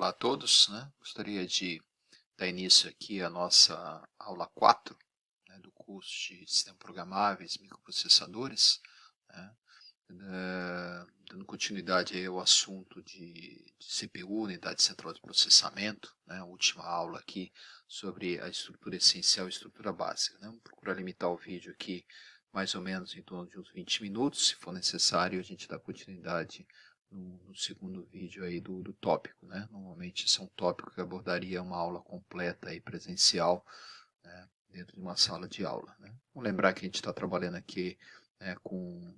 Olá a todos, né? Gostaria de dar início aqui à nossa aula 4, né, do curso de Sistemas Programáveis e Microprocessadores, né, dando continuidade aí ao assunto de CPU, Unidade Central de Processamento, né, a última aula aqui sobre a estrutura essencial e estrutura básica. Né? Vamos procurar limitar o vídeo aqui mais ou menos em torno de uns 20 minutos, se for necessário a gente dá continuidade no segundo vídeo aí do tópico, né? Normalmente esse é um tópico que abordaria uma aula completa aí presencial, né, dentro de uma sala de aula, né? Vamos lembrar que a gente está trabalhando aqui, né, com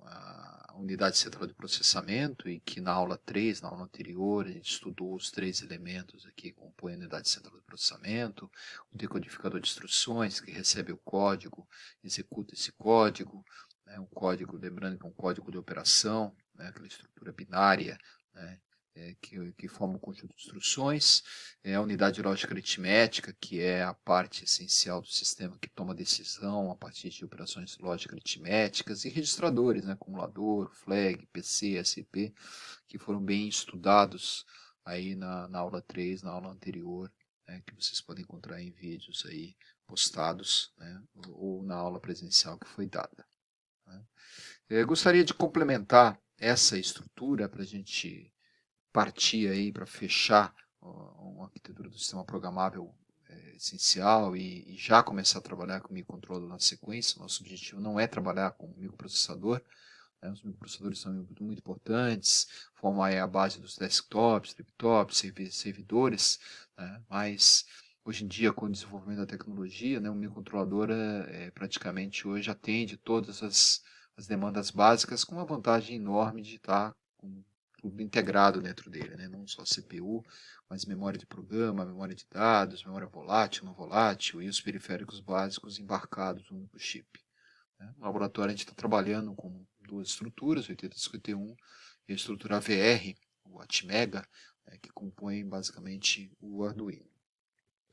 a unidade central de processamento e que na aula 3, na aula anterior, a gente estudou os 3 elementos aqui que compõem a unidade central de processamento, o decodificador de instruções que recebe o código, executa esse código, né, um código, lembrando que é um código de operação, né, aquela estrutura binária, né, que forma um conjunto de instruções, a unidade de lógica aritmética, que é a parte essencial do sistema que toma decisão a partir de operações de lógica aritméticas, e registradores, né, acumulador, flag, PC, SP, que foram bem estudados aí na aula 3, na aula anterior, né, que vocês podem encontrar em vídeos aí postados, né, ou na aula presencial que foi dada. Né. Eu gostaria de complementar essa estrutura para a gente partir aí para fechar uma arquitetura do sistema programável essencial e já começar a trabalhar com o microcontrolador na sequência. Nosso objetivo não é trabalhar com o microprocessador, né? Os microprocessadores são muito importantes, formam aí a base dos desktops, laptops, servidores, né? Mas hoje em dia, com o desenvolvimento da tecnologia, né, o microcontrolador praticamente hoje atende todas as demandas básicas, com uma vantagem enorme de estar com tudo integrado dentro dele, né? Não só CPU, mas memória de programa, memória de dados, memória volátil, não volátil e os periféricos básicos embarcados no único chip. Né? No laboratório a gente está trabalhando com duas estruturas, 8051 e a estrutura AVR, o Atmega, né, que compõem basicamente o Arduino.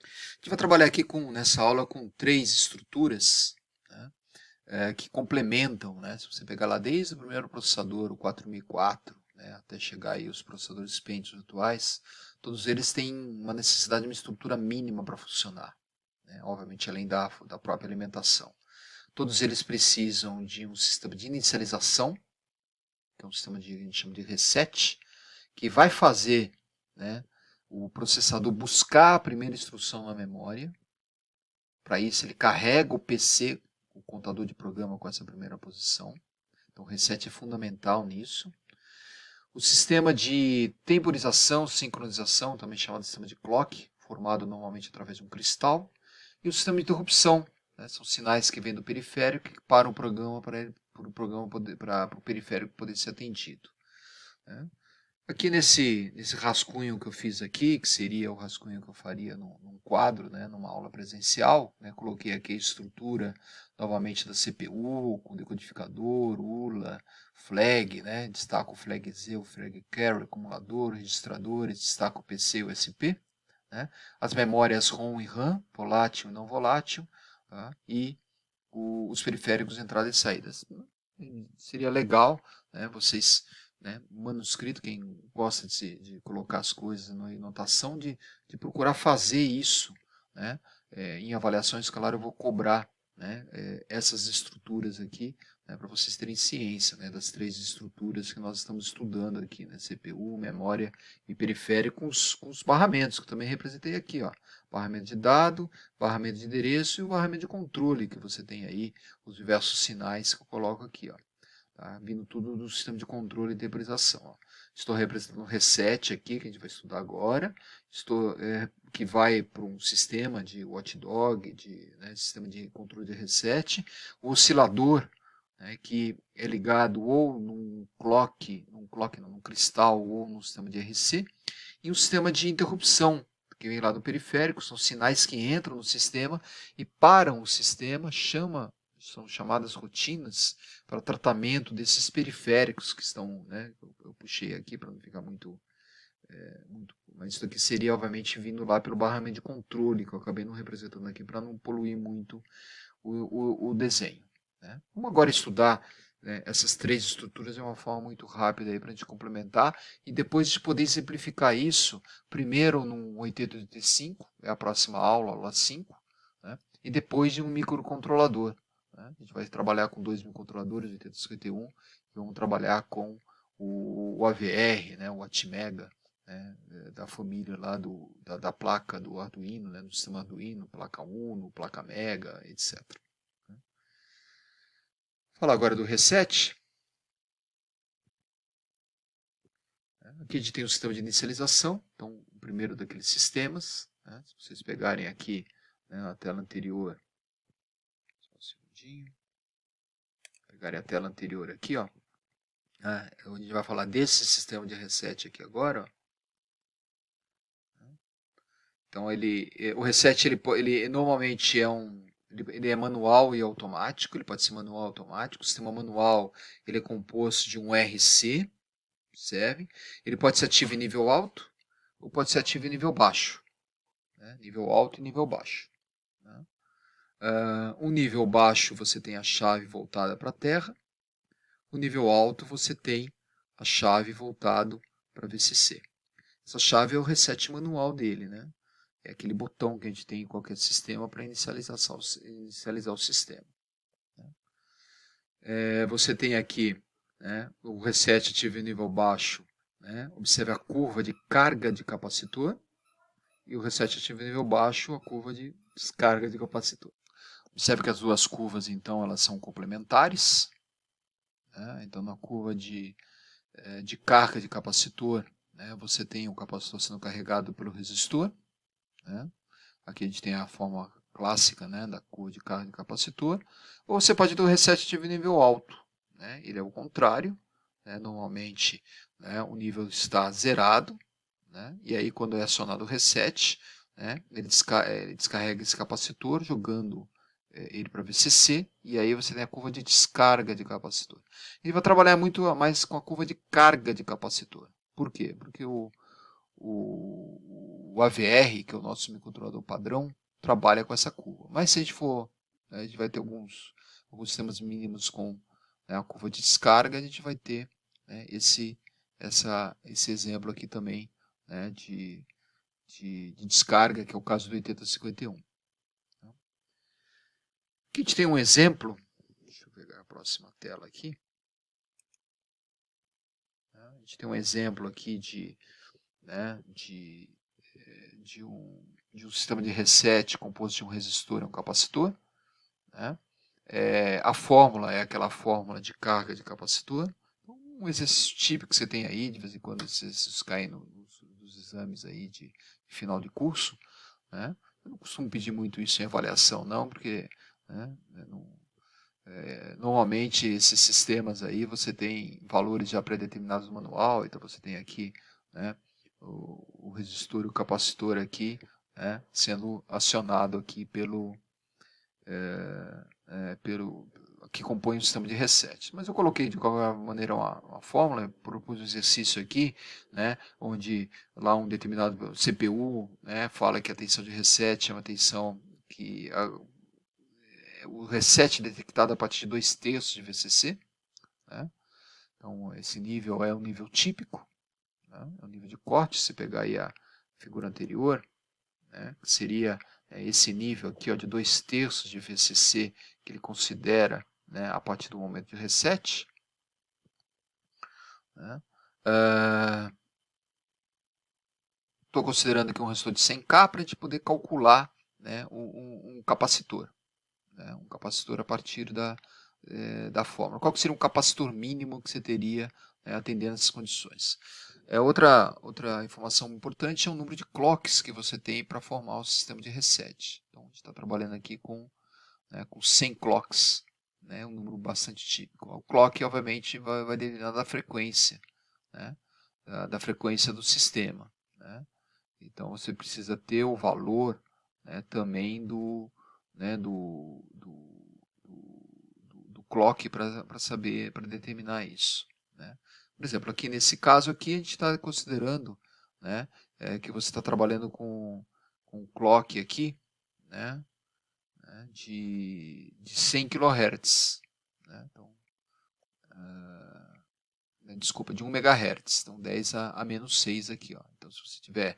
A gente vai trabalhar aqui nessa aula com 3 estruturas, né, que complementam, né? Se você pegar lá desde o primeiro processador, o 4004, né, até chegar aí os processadores Pentium atuais, todos eles têm uma necessidade de uma estrutura mínima para funcionar, né, obviamente além da própria alimentação. Todos eles precisam de um sistema de inicialização, que é um sistema que a gente chama de reset, que vai fazer, né, o processador buscar a primeira instrução na memória. Para isso ele carrega o PC, o contador de programa, com essa primeira posição. Então o reset é fundamental nisso. O sistema de temporização, sincronização, também chamado de sistema de clock, formado normalmente através de um cristal. E o sistema de interrupção, né, são sinais que vêm do periférico que param o programa para o periférico poder ser atendido. Né. Aqui nesse rascunho que eu fiz aqui, que seria o rascunho que eu faria num quadro, né, numa aula presencial, né, coloquei aqui a estrutura novamente da CPU, com decodificador, ULA, flag, né, destaco o flag Z, o flag carry, acumulador, registradores, destaco o PC e o SP, né, as memórias ROM e RAM, volátil e não volátil, tá, e os periféricos entradas e saídas. Seria legal, né, vocês, né, manuscrito, quem gosta de colocar as coisas em notação, de procurar fazer isso, né, em avaliação escalar eu vou cobrar, né, essas estruturas aqui, né, para vocês terem ciência, né, das 3 estruturas que nós estamos estudando aqui, né, CPU, memória e periférico, com os barramentos, que eu também representei aqui, ó, barramento de dado, barramento de endereço e o barramento de controle que você tem aí, os diversos sinais que eu coloco aqui, ó. Tá? Vindo tudo do sistema de controle e temporização. Ó. Estou representando um reset aqui, que a gente vai estudar agora. Que vai para um sistema de watchdog, né, sistema de controle de reset. O oscilador, né, que é ligado ou num cristal ou no sistema de RC. E um sistema de interrupção, que vem lá do periférico, são sinais que entram no sistema e param o sistema, são chamadas rotinas para tratamento desses periféricos que estão, né, eu puxei aqui para não ficar muito, mas isso aqui seria obviamente vindo lá pelo barramento de controle, que eu acabei não representando aqui para não poluir muito o desenho. Né? Vamos agora estudar né, essas três estruturas de uma forma muito rápida para a gente complementar e depois de poder simplificar isso, primeiro no 8085, é a próxima aula, aula 5, né, e depois de um microcontrolador. Né, a gente vai trabalhar com 2 microcontroladores, 8051, e vamos trabalhar com o AVR, né, o Atmega, né, da família lá da placa do Arduino, né, do sistema Arduino, placa Uno, placa Mega, etc. Falar agora do reset. Aqui a gente tem o sistema de inicialização, então o primeiro daqueles sistemas. Né? Se vocês pegarem aqui, né, na tela anterior, só um segundinho, pegarem a tela anterior aqui, ó, né, a gente vai falar desse sistema de reset aqui agora. Ó. Então o reset ele normalmente ele é manual e automático, ele pode ser manual ou automático. O sistema manual ele é composto de um RC, serve. Ele pode ser ativo em nível alto ou pode ser ativo em nível baixo. Né? Nível alto e nível baixo. Né? Um nível baixo você tem a chave voltada para a Terra. O nível alto você tem a chave voltada para VCC. Essa chave é o reset manual dele, né? É aquele botão que a gente tem em qualquer sistema para inicializar o sistema. Você tem aqui, né, o reset ativo em nível baixo. Né? Observe a curva de carga de capacitor. E o reset ativo em nível baixo, a curva de descarga de capacitor. Observe que as duas curvas, então, elas são complementares. Né? Então, na curva de carga de capacitor, né, você tem o capacitor sendo carregado pelo resistor. Né? Aqui a gente tem a forma clássica, né, da curva de carga de capacitor. Ou você pode ter o reset ativo em nível alto. Né? Ele é o contrário. Né? Normalmente, né, o nível está zerado. Né? E aí, quando é acionado o reset, né, ele descarrega esse capacitor, jogando ele para VCC, e aí você tem a curva de descarga de capacitor. Ele vai trabalhar muito mais com a curva de carga de capacitor. Por quê? Porque o AVR, que é o nosso microcontrolador padrão, trabalha com essa curva. Mas se a gente for, a gente vai ter alguns sistemas mínimos com, né, a curva de descarga, a gente vai ter, né, esse exemplo aqui também, né, de descarga, que é o caso do 8051. Aqui a gente tem um exemplo, deixa eu pegar a próxima tela aqui. A gente tem um exemplo aqui né, de um sistema de reset composto de um resistor e um capacitor. Né? A fórmula é aquela fórmula de carga de capacitor. Um exercício típico que você tem aí, de vez em quando esses exercícios caem nos exames aí de final de curso. Né? Eu não costumo pedir muito isso em avaliação, não, porque, né, normalmente esses sistemas aí você tem valores já pré-determinados no manual, então você tem aqui, né, o resistor e o capacitor aqui, né, sendo acionado aqui pelo que compõe o sistema de reset. Mas eu coloquei de qualquer maneira uma fórmula, propus um exercício aqui, né, onde lá um determinado CPU, né, fala que a tensão de reset é uma tensão que o reset detectado a partir de 2/3 de VCC. Né? Então esse nível é um nível típico, né? É um nível de corte. Se pegar aí a figura anterior, né, que seria esse nível aqui, ó, de 2/3 de VCC, que ele considera, né, a partir do momento de reset. Né? Estou considerando aqui um resistor de 100K para a gente poder calcular, né, um capacitor. Né, um capacitor a partir da fórmula. Qual que seria um capacitor mínimo que você teria, né, atendendo essas condições? Outra informação importante é o número de clocks que você tem para formar o sistema de reset. Então, a gente está trabalhando aqui com 100 clocks, né, um número bastante típico. O clock, obviamente, vai depender da frequência, né, da frequência do sistema. Né? Então, você precisa ter o valor, né, também do clock para saber, para determinar isso. Né? Por exemplo, aqui nesse caso aqui, a gente está considerando, né, que você está trabalhando com clock aqui, né, de 100 kHz. Né? Então, desculpa, de 1 MHz, então 10 a menos 6 aqui. Ó. Então, se você tiver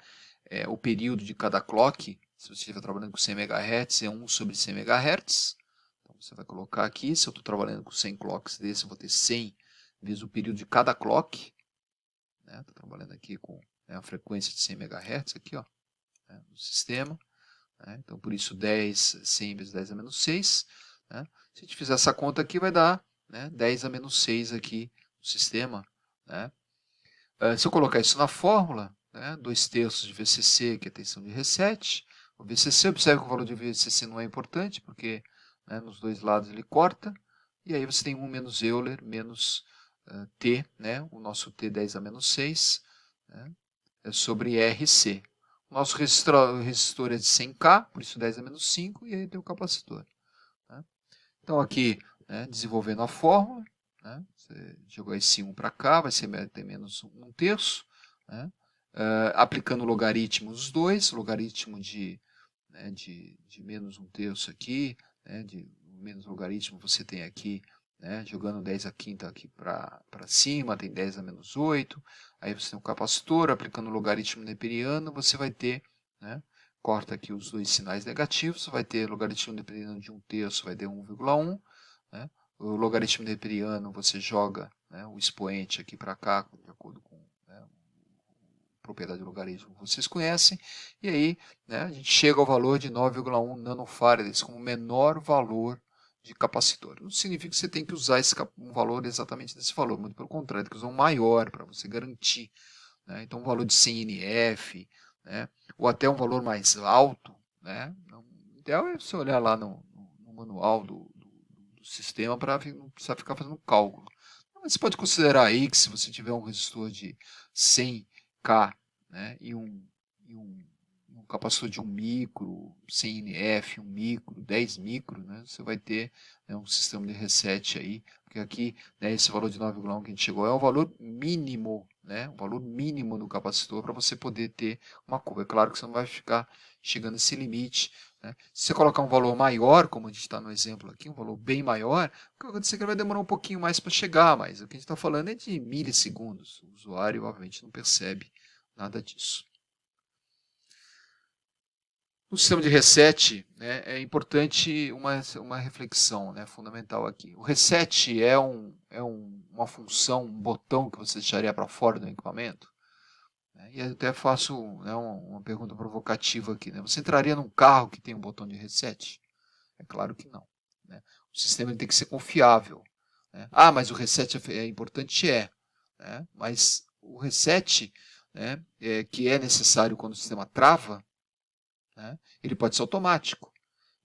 o período de cada clock, se você estiver trabalhando com 100 MHz, é 1 sobre 100 MHz. Então, você vai colocar aqui, se eu estou trabalhando com 100 clocks desse, eu vou ter 100 vezes o período de cada clock. Estou trabalhando aqui com a frequência de 100 MHz aqui, ó, no sistema. Então, por isso 100 vezes 10 a menos 6. Se a gente fizer essa conta aqui, vai dar 10 a menos 6 aqui no sistema. Se eu colocar isso na fórmula, 2/3 de VCC, que é a tensão de reset. O VCC, observe que o valor de VCC não é importante, porque nos dois lados ele corta. E aí você tem 1 menos Euler menos T, o nosso T 10 a menos 6, sobre RC. O nosso resistor é de 100K, por isso 10 a menos 5, e aí tem o capacitor. Então aqui, desenvolvendo a fórmula, você jogou esse 1 para cá, vai ser ter menos 1/3. Aplicando o logaritmo dos dois, o logaritmo de menos 1/3 aqui, de menos logaritmo você tem aqui, jogando 10 a quinta aqui para cima, tem 10 a menos 8. Aí você tem um capacitor, aplicando o logaritmo neperiano, você vai ter, corta aqui os dois sinais negativos, você vai ter logaritmo neperiano de 1/3, vai ter 1,1. O logaritmo neperiano, você joga o expoente aqui para cá, de acordo com a propriedade do logaritmo que vocês conhecem, e aí a gente chega ao valor de 9,1 nanofarads como menor valor de capacitor. Não significa que você tem que usar um valor exatamente desse valor, muito pelo contrário, tem que usar um maior para você garantir. Então, um valor de 100 NF, ou até um valor mais alto. O ideal é você olhar lá no manual do sistema para não precisar ficar fazendo cálculo. Mas você pode considerar aí que se você tiver um resistor de 100K e um capacitor de 1 micro, 100 NF, 1 micro, 10 micro, você vai ter um sistema de reset aí, porque aqui esse valor de 9,1 que a gente chegou é o valor mínimo, o valor mínimo do capacitor para você poder ter uma curva. É claro que você não vai ficar chegando a esse limite. Se você colocar um valor maior, como a gente está no exemplo aqui, um valor bem maior, o que vai acontecer é que vai demorar um pouquinho mais para chegar, mas o que a gente está falando é de milissegundos. O usuário, obviamente, não percebe nada disso. No sistema de reset, é importante uma reflexão fundamental aqui. O reset é uma função, um botão que você deixaria para fora do equipamento? E eu até faço uma pergunta provocativa aqui. Você entraria num carro que tem um botão de reset? É claro que não. O sistema tem que ser confiável. Mas o reset é importante? Mas o reset, que é necessário quando o sistema trava, ele pode ser automático.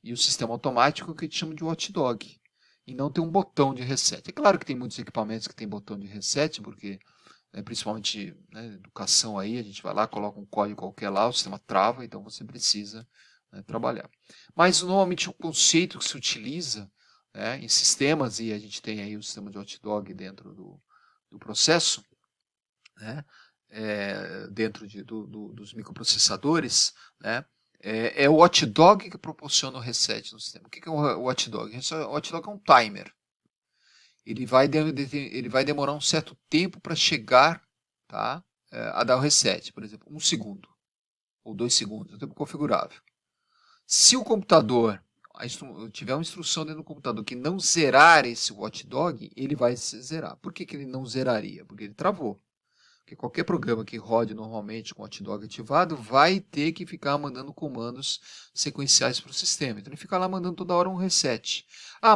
E o sistema automático é o que a gente chama de watchdog. E não tem um botão de reset. É claro que tem muitos equipamentos que tem botão de reset, porque principalmente educação aí, a gente vai lá, coloca um código qualquer lá, o sistema trava, então você precisa trabalhar. Mas normalmente o conceito que se utiliza em sistemas, e a gente tem aí o sistema de watchdog dentro do processo, dentro dos microprocessadores, é o watchdog que proporciona o reset no sistema. O que é o watchdog? O watchdog é um timer. Ele vai demorar um certo tempo para chegar a dar o reset. Por exemplo, 1 segundo ou 2 segundos, é um tempo configurável. Se o computador tiver uma instrução dentro do computador que não zerar esse watchdog, ele vai se zerar. Por que ele não zeraria? Porque ele travou. Porque qualquer programa que rode normalmente com o watchdog ativado vai ter que ficar mandando comandos sequenciais para o sistema. Então ele fica lá mandando toda hora um reset.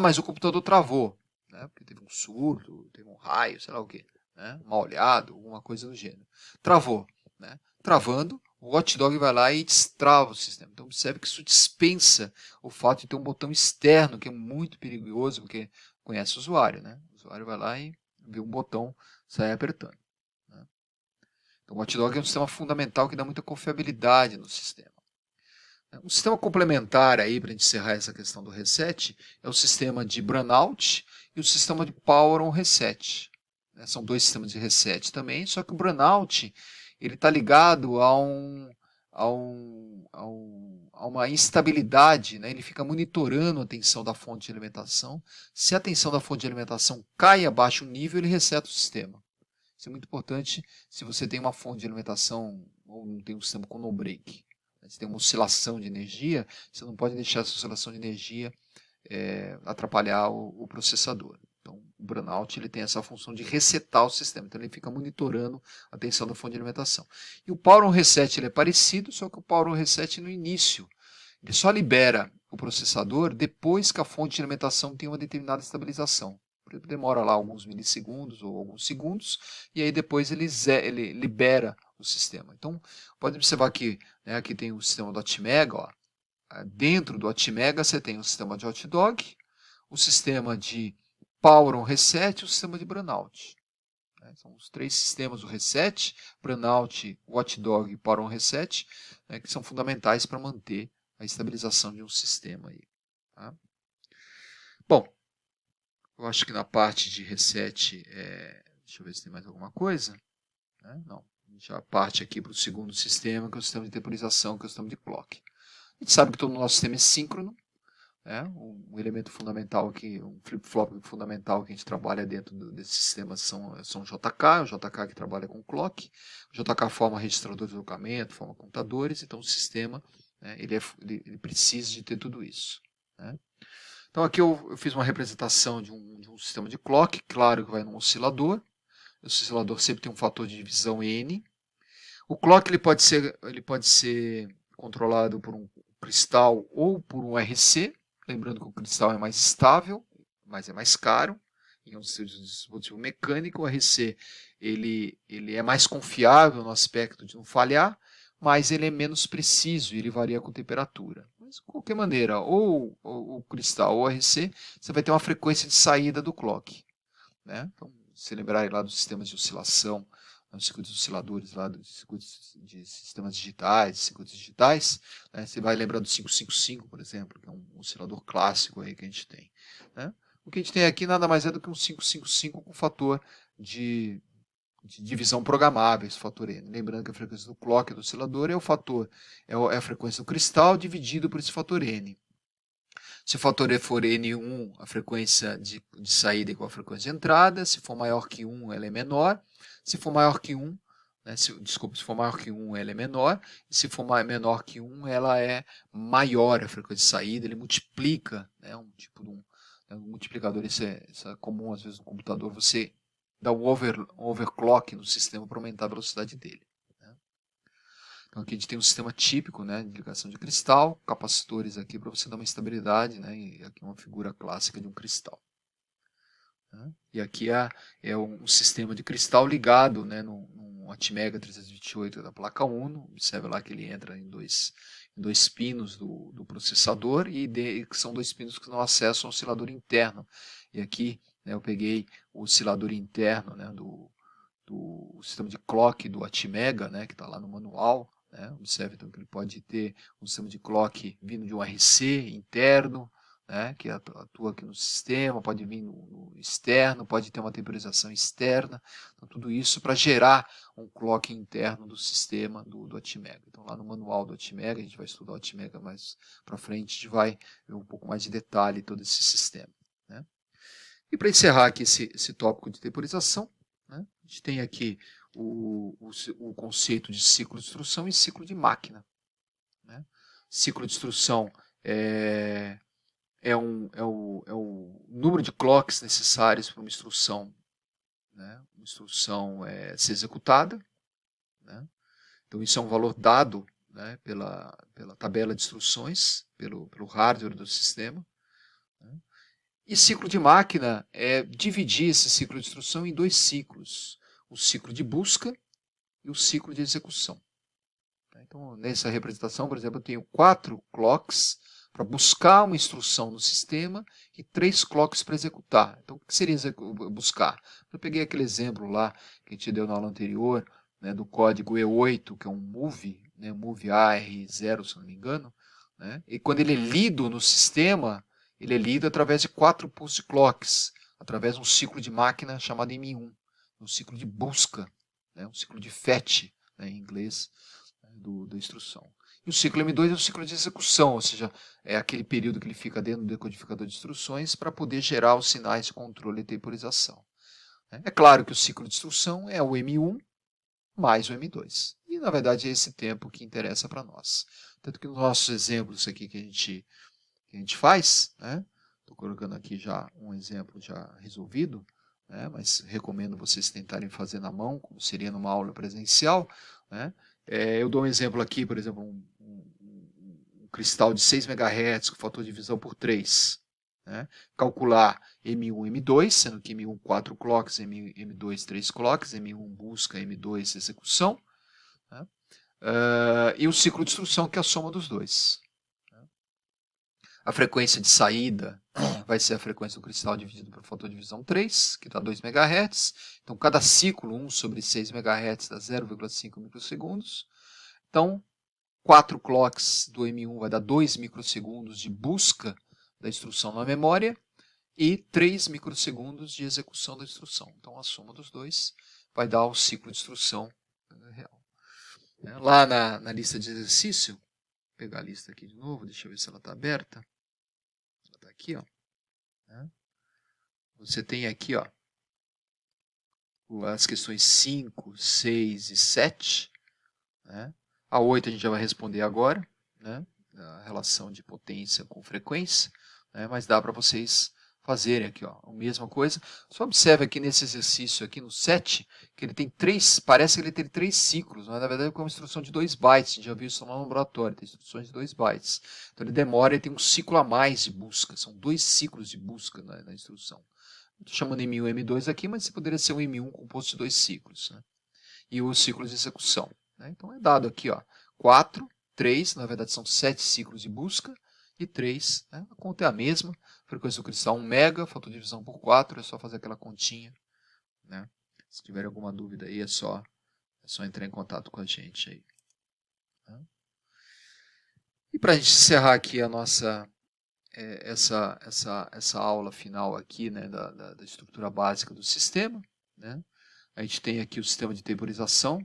Mas o computador travou. Porque teve um surto, teve um raio, sei lá o que, mal olhado, alguma coisa do gênero. Travou. Travando, o watchdog vai lá e destrava o sistema. Então observe que isso dispensa o fato de ter um botão externo, que é muito perigoso, porque conhece o usuário. O usuário vai lá e vê um botão, sai apertando. Então o watchdog é um sistema fundamental que dá muita confiabilidade no sistema. Um sistema complementar aí, para encerrar essa questão do reset, é o sistema de burnout e o sistema de power on reset. São dois sistemas de reset também, só que o burnout está ligado a a uma instabilidade, né? Ele fica monitorando a tensão da fonte de alimentação. Se a tensão da fonte de alimentação cai abaixo do nível, ele reseta o sistema. Isso é muito importante se você tem uma fonte de alimentação ou não tem um sistema com no break. Se tem uma oscilação de energia, você não pode deixar essa oscilação de energia atrapalhar o processador. Então, o burnout ele tem essa função de resetar o sistema. Então, ele fica monitorando a tensão da fonte de alimentação. E o Power On Reset ele é parecido, só que o Power On Reset no início. Ele só libera o processador depois que a fonte de alimentação tem uma determinada estabilização. Demora lá alguns milissegundos ou alguns segundos, e aí depois ele libera o sistema. Então, pode observar que aqui tem o sistema do Atmega. Ó. Dentro do Atmega você tem o sistema de Hot Dog, o sistema de Power On Reset e o sistema de Burnout. São os três sistemas, o Reset, Burnout, Hot Dog e Power On Reset, que são fundamentais para manter a estabilização de um sistema. Aí, tá? Bom, eu acho que na parte de reset, deixa eu ver se tem mais alguma coisa. Não, a gente já parte aqui para o segundo sistema, que é o sistema de temporização, que é o sistema de clock. A gente sabe que todo o nosso sistema é síncrono. Um elemento fundamental aqui, um flip-flop fundamental que a gente trabalha dentro desse sistema são o JK que trabalha com clock. O JK forma registrador de deslocamento, forma contadores, então o sistema ele precisa de ter tudo isso. Então aqui eu fiz uma representação de um sistema de clock, claro que vai num oscilador. O oscilador sempre tem um fator de divisão N. O clock ele pode ser controlado por um cristal ou por um RC. Lembrando que o cristal é mais estável, mas é mais caro. Em um dispositivo mecânico, o RC ele é mais confiável no aspecto de não falhar, mas ele é menos preciso e ele varia com temperatura. Mas, de qualquer maneira, ou o cristal ou o RC, você vai ter uma frequência de saída do clock. Então, se lembrarem lá dos sistemas de oscilação, nos circuitos osciladores, lá dos circuitos de sistemas digitais, você vai lembrar do 555, por exemplo, que é um oscilador clássico aí que a gente tem. O que a gente tem aqui nada mais é do que um 555 com fator de divisão programável, esse fator N. Lembrando que a frequência do clock do oscilador é a frequência do cristal dividido por esse fator N. Se o fator E for N1, a frequência de saída é igual à frequência de entrada. Se for maior que 1, ela é menor. Se for maior que 1, se for maior que 1, ela é menor. E se for menor que 1, ela é maior a frequência de saída. Ele multiplica, um tipo de um multiplicador. Isso é comum às vezes no computador. Você dá um overclock no sistema para aumentar a velocidade dele. Então aqui a gente tem um sistema típico, de ligação de cristal, capacitores aqui para você dar uma estabilidade, e aqui uma figura clássica de um cristal. E aqui é um sistema de cristal ligado no Atmega 328 da placa Uno. Observe lá que ele entra em dois pinos do processador e são dois pinos que dão acesso ao oscilador interno. E aqui eu peguei o oscilador interno do sistema de clock do Atmega, que está lá no manual. Observe então que ele pode ter um sistema de clock vindo de um RC interno, que atua aqui no sistema, pode vir no externo, pode ter uma temporização externa. Então, tudo isso para gerar um clock interno do sistema do Atmega. Então, lá no manual do Atmega, a gente vai estudar o Atmega mais para frente, a gente vai ver um pouco mais de detalhe todo esse sistema. E para encerrar aqui esse tópico de temporização, a gente tem aqui o conceito de ciclo de instrução e ciclo de máquina. Ciclo de instrução é o número de clocks necessários para uma instrução, ser executada. Então isso é um valor dado pela tabela de instruções, pelo hardware do sistema. E ciclo de máquina é dividir esse ciclo de instrução em dois ciclos. O ciclo de busca e o ciclo de execução. Então, nessa representação, por exemplo, eu tenho 4 clocks para buscar uma instrução no sistema e 3 clocks para executar. Então, o que seria buscar? Eu peguei aquele exemplo lá que a gente deu na aula anterior, do código E8, que é um move, move AR0, se não me engano. E quando ele é lido no sistema, ele é lido através de 4 pulse clocks, através de um ciclo de máquina chamado M1, um ciclo de busca, um ciclo de fetch, em inglês. da instrução. E o ciclo M2 é o ciclo de execução, ou seja, é aquele período que ele fica dentro do decodificador de instruções para poder gerar os sinais de controle e temporização. É claro que o ciclo de instrução é o M1 mais o M2. E, na verdade, é esse tempo que interessa para nós. Tanto que nos nossos exemplos aqui que a gente faz, estou colocando aqui já um exemplo já resolvido, mas recomendo vocês tentarem fazer na mão, como seria numa aula presencial. Eu dou um exemplo aqui, por exemplo, um cristal de 6 MHz com fator de divisão por 3. Calcular M1 e M2, sendo que M1 4 clocks, M2 3 clocks, M1 busca, M2 execução. E o ciclo de instrução, que é a soma dos dois. A frequência de saída vai ser a frequência do cristal dividido pelo fator de divisão 3, que dá 2 MHz. Então, cada ciclo, 1 sobre 6 MHz, dá 0,5 microsegundos. Então, 4 clocks do M1 vai dar 2 microsegundos de busca da instrução na memória e 3 microsegundos de execução da instrução. Então, a soma dos dois vai dar o ciclo de instrução real. Lá na lista de exercício, vou pegar a lista aqui de novo, deixa eu ver se ela está aberta. Ela está aqui, ó. Você tem aqui, ó, as questões 5, 6 e 7. A 8 a gente já vai responder agora, a relação de potência com frequência, mas dá para vocês fazerem aqui, ó, a mesma coisa. Só observe aqui nesse exercício aqui no 7, que ele tem parece que ele tem 3 ciclos, mas na verdade é uma instrução de 2 bytes, a gente já viu isso lá no laboratório, tem instruções de 2 bytes. Então ele demora e tem um ciclo a mais de busca, são 2 ciclos de busca na instrução. Estou chamando M1 e M2 aqui, mas isso poderia ser um M1 composto de 2 ciclos. E o ciclo de execução. Então é dado aqui, ó, 4, 3, na verdade são 7 ciclos de busca, e 3, a conta é a mesma, frequência do cristal 1 MB, fator de divisão por 4, é só fazer aquela continha. Se tiver alguma dúvida aí, é só entrar em contato com a gente aí. E para a gente encerrar aqui a nossa essa aula final aqui, da estrutura básica do sistema, a gente tem aqui o sistema de temporização,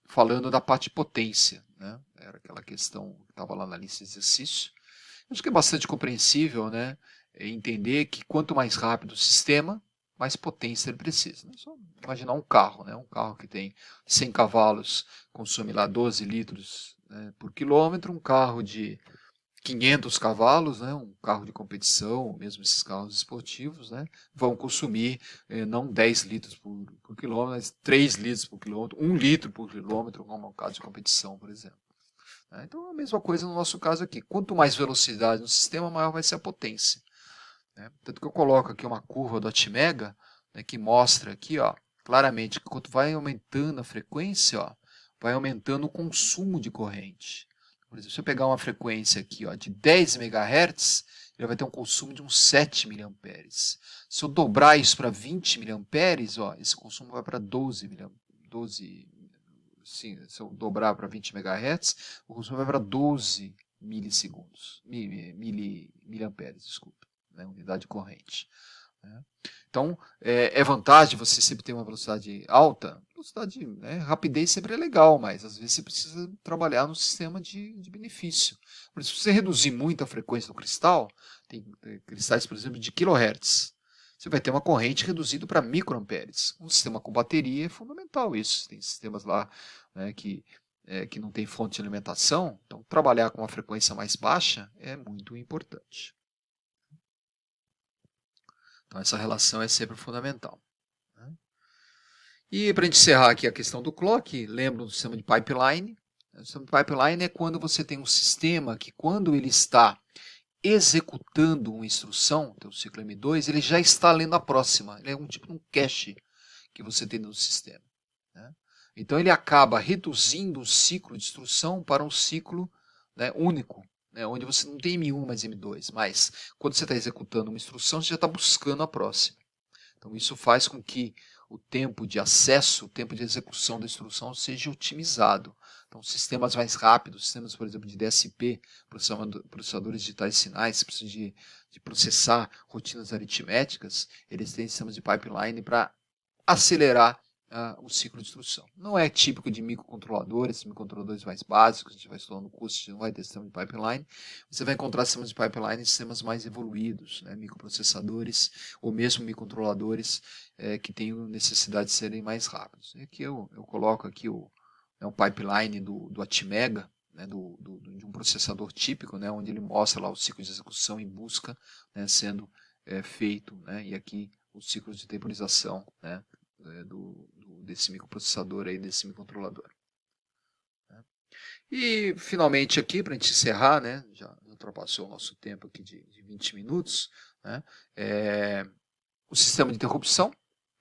falando da parte de potência, era aquela questão que estava lá na lista de exercício. Acho que é bastante compreensível, entender que quanto mais rápido o sistema, mais potência ele precisa. É só imaginar um carro, um carro que tem 100 cavalos, consome lá 12 litros por quilômetro, um carro de 500 cavalos, um carro de competição, mesmo esses carros esportivos, vão consumir não 10 litros por quilômetro, mas 3 litros por quilômetro, 1 litro por quilômetro, como é um caso de competição, por exemplo. Então, a mesma coisa no nosso caso aqui. Quanto mais velocidade no sistema, maior vai ser a potência. Tanto que eu coloco aqui uma curva do Atmega, que mostra aqui, ó, claramente que quanto vai aumentando a frequência, ó, vai aumentando o consumo de corrente. Por exemplo, se eu pegar uma frequência aqui, ó, de 10 MHz, ele vai ter um consumo de uns 7 mA. Se eu dobrar isso para 20 mA, ó, esse consumo vai para 12 mA. Sim, se eu dobrar para 20 MHz, o consumo vai para 12 milissegundos, miliamperes, desculpa, unidade de corrente. Então, é vantagem você sempre ter uma velocidade alta. Velocidade, rapidez sempre é legal, mas às vezes você precisa trabalhar no sistema de benefício. Por isso, se você reduzir muito a frequência do cristal, tem cristais, por exemplo, de kHz, você vai ter uma corrente reduzida para microamperes. Um sistema com bateria é fundamental isso. Tem sistemas lá que não tem fonte de alimentação, então trabalhar com uma frequência mais baixa é muito importante. Então essa relação é sempre fundamental. E para a gente encerrar aqui a questão do clock, lembra do sistema de pipeline. O sistema de pipeline é quando você tem um sistema que, quando ele está executando uma instrução, então o ciclo M2, ele já está lendo a próxima. Ele é um tipo de um cache que você tem no sistema. Então ele acaba reduzindo o ciclo de instrução para um ciclo único, onde você não tem M1 mais M2, mas quando você está executando uma instrução, você já está buscando a próxima. Então isso faz com que o tempo de acesso, o tempo de execução da instrução seja otimizado. Então sistemas mais rápidos, sistemas, por exemplo, de DSP, processadores digitais de sinais, que precisam de processar rotinas aritméticas, eles têm sistemas de pipeline para acelerar o ciclo de instrução. Não é típico de microcontroladores mais básicos, a gente vai estudar no curso, a gente não vai ter sistema de pipeline. Você vai encontrar sistemas de pipeline em sistemas mais evoluídos, né, microprocessadores ou mesmo microcontroladores que tenham necessidade de serem mais rápidos. E aqui eu coloco aqui o pipeline do Atmega, né, de um processador típico, né, onde ele mostra lá o ciclo de execução e busca, né, sendo feito, né, e aqui os ciclos de temporização, né, desse microprocessador aí, desse microcontrolador. Né. E finalmente aqui, para a gente encerrar, né, já ultrapassou o nosso tempo aqui de 20 minutos, né, o sistema de interrupção.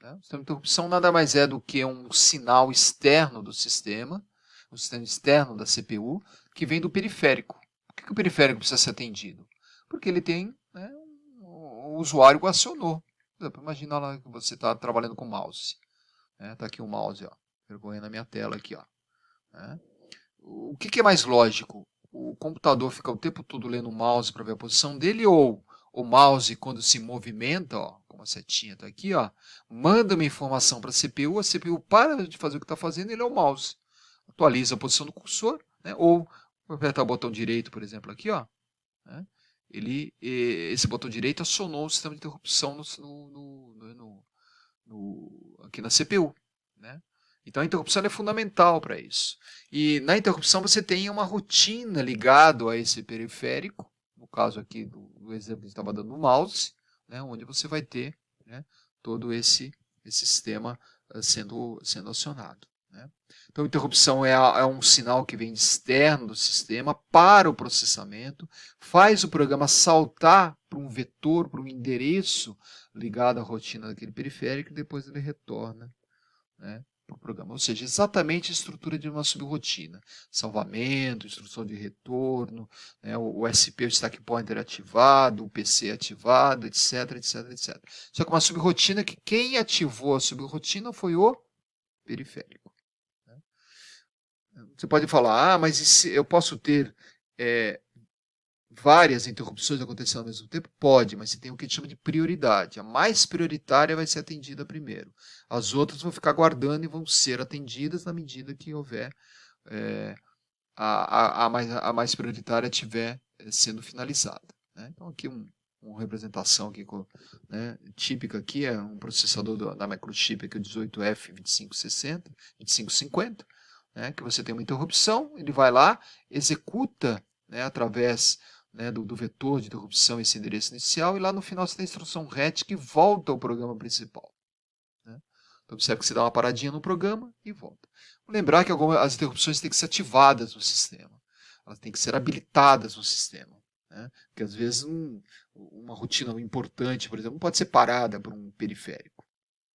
Né. O sistema de interrupção nada mais é do que um sinal externo do sistema, um sistema externo da CPU, que vem do periférico. Por que o periférico precisa ser atendido? Porque ele tem, né, o usuário o acionou. Imagina lá que você está trabalhando com mouse. Tá aqui o mouse, ó, vergonha na minha tela aqui, ó. Né? O que é mais lógico? O computador fica o tempo todo lendo o mouse para ver a posição dele, ou o mouse, quando se movimenta, ó, como a setinha está aqui, ó, manda uma informação para a CPU para de fazer o que está fazendo e lê o mouse. Atualiza a posição do cursor, né? Ou apertar o botão direito, por exemplo, aqui, ó, né? Esse botão direito acionou o sistema de interrupção aqui na CPU. Né? Então a interrupção é fundamental para isso. E na interrupção você tem uma rotina ligada a esse periférico, no caso aqui do exemplo que estava dando no mouse, né, onde você vai ter, né, todo esse sistema sendo acionado. Né? Então a interrupção é um sinal que vem externo do sistema para o processamento, faz o programa saltar para um vetor, para um endereço ligado à rotina daquele periférico, e depois ele retorna, né, para o programa. Ou seja, exatamente a estrutura de uma subrotina. Salvamento, instrução de retorno, né, o SP, o stack pointer ativado, o PC ativado, etc, etc, etc. Só que uma subrotina que quem ativou a subrotina foi o periférico. Né? Você pode falar, mas eu posso ter várias interrupções acontecendo ao mesmo tempo? Pode, mas você tem o que a gente chama de prioridade. A mais prioritária vai ser atendida primeiro. As outras vão ficar guardando e vão ser atendidas na medida que houver a mais prioritária estiver sendo finalizada. Né? Então aqui uma representação aqui, né, típica aqui é um processador da Microchip, aqui, o 18F2560, 2550, né, que você tem uma interrupção, ele vai lá, executa, né, através, né, do vetor de interrupção esse endereço inicial, e lá no final você tem a instrução RET que volta ao programa principal. Né? Então observe que você dá uma paradinha no programa e volta. Vou lembrar que as interrupções têm que ser ativadas no sistema. Elas têm que ser habilitadas no sistema. Né? Porque às vezes uma rotina importante, por exemplo, não pode ser parada por um periférico.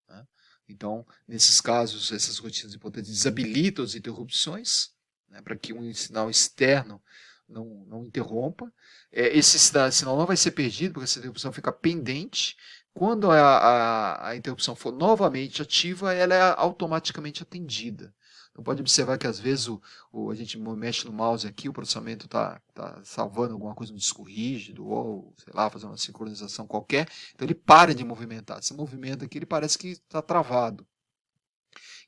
Né? Então, nesses casos, essas rotinas importantes desabilitam as interrupções, né, para que um sinal externo não interrompa. Esse sinal não vai ser perdido, porque essa interrupção fica pendente. Quando a interrupção for novamente ativa, ela é automaticamente atendida. Então pode observar que às vezes a gente mexe no mouse aqui, o processamento está salvando alguma coisa no disco rígido, ou sei lá, fazendo uma sincronização qualquer, então ele para de movimentar. Esse movimento aqui ele parece que está travado.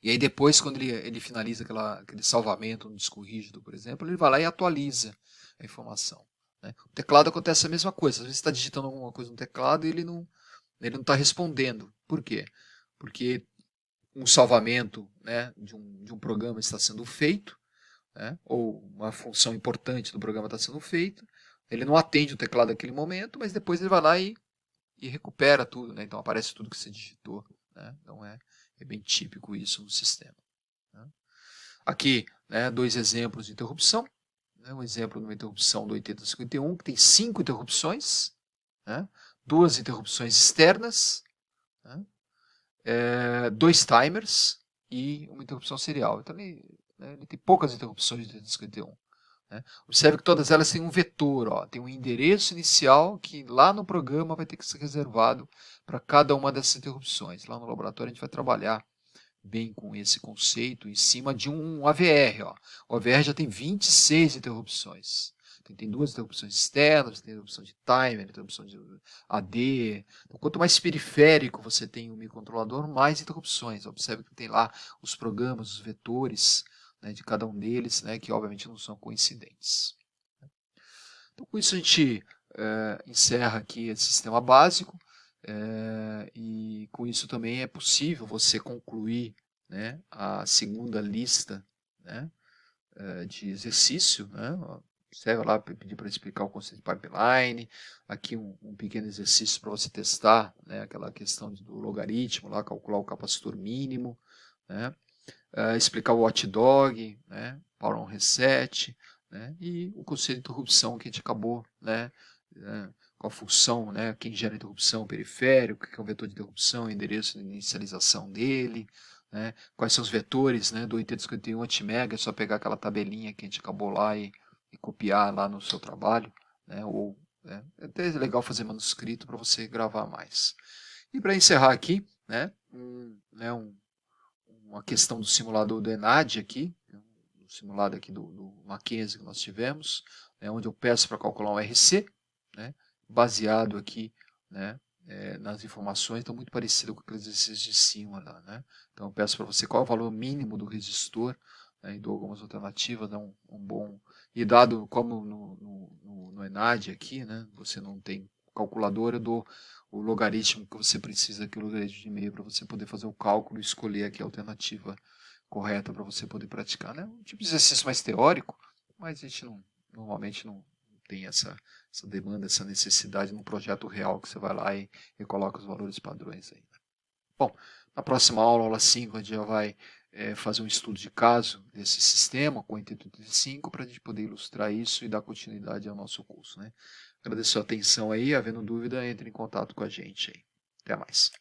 E aí depois, quando ele finaliza aquele salvamento no disco rígido, por exemplo, ele vai lá e atualiza a informação. Né? O teclado acontece a mesma coisa. Às vezes você está digitando alguma coisa no teclado e ele não está respondendo. Por quê? Porque um salvamento, né, de um programa está sendo feito, né, ou uma função importante do programa está sendo feita, ele não atende o teclado naquele momento, mas depois ele vai lá e recupera tudo. Né? Então aparece tudo que você digitou. Né? Então é bem típico isso no sistema. Né? Aqui, né, dois exemplos de interrupção. Né? Um exemplo de uma interrupção do 8051, que tem 5 interrupções, né? 2 interrupções externas, né? 2 timers e uma interrupção serial. Então ele tem poucas interrupções de 8051. Né? Observe que todas elas têm um vetor, ó, tem um endereço inicial que lá no programa vai ter que ser reservado para cada uma dessas interrupções. Lá no laboratório a gente vai trabalhar bem com esse conceito em cima de um AVR. Ó. O AVR já tem 26 interrupções. Tem duas interrupções externas, tem interrupção de timer, interrupção de AD. Então, quanto mais periférico você tem o microcontrolador, mais interrupções. Observe que tem lá os programas, os vetores, né, de cada um deles, né, que obviamente não são coincidentes. Então, com isso a gente encerra aqui esse sistema básico, e com isso também é possível você concluir, né, a segunda lista, né, de exercício, né? Serve lá para pedir para explicar o conceito de pipeline, aqui um pequeno exercício para você testar, né, aquela questão do logaritmo, lá, calcular o capacitor mínimo, né? Explicar o watchdog, né, power on reset, né, e o conceito de interrupção que a gente acabou, né, com a função, né, quem gera interrupção, periférico, o que é um vetor de interrupção, endereço de inicialização dele, né, quais são os vetores, né, do 8051 anti-mega, é só pegar aquela tabelinha que a gente acabou lá e copiar lá no seu trabalho, né, ou é até legal fazer manuscrito para você gravar mais. E para encerrar aqui, né, uma questão do simulador do ENAD aqui, o simulado aqui do Mackenzie que nós tivemos, né, onde eu peço para calcular um RC, né, baseado aqui, né, nas informações, então muito parecido com aqueles exercícios de cima lá, né? Então eu peço para você qual é o valor mínimo do resistor, né, e dou algumas alternativas, dá um bom... E dado como no ENAD aqui, né, você não tem calculadora, eu dou o logaritmo que você precisa aqui, o logaritmo de meio, para você poder fazer o cálculo e escolher aqui a alternativa correta para você poder praticar, né? Um tipo de exercício mais teórico, mas a gente normalmente não tem essa demanda, essa necessidade num projeto real que você vai lá e coloca os valores padrões aí. Bom, na próxima aula, aula 5, a gente já vai fazer um estudo de caso desse sistema com o 8085 para a gente poder ilustrar isso e dar continuidade ao nosso curso, né? Agradeço a atenção aí, havendo dúvida, entre em contato com a gente aí. Até mais.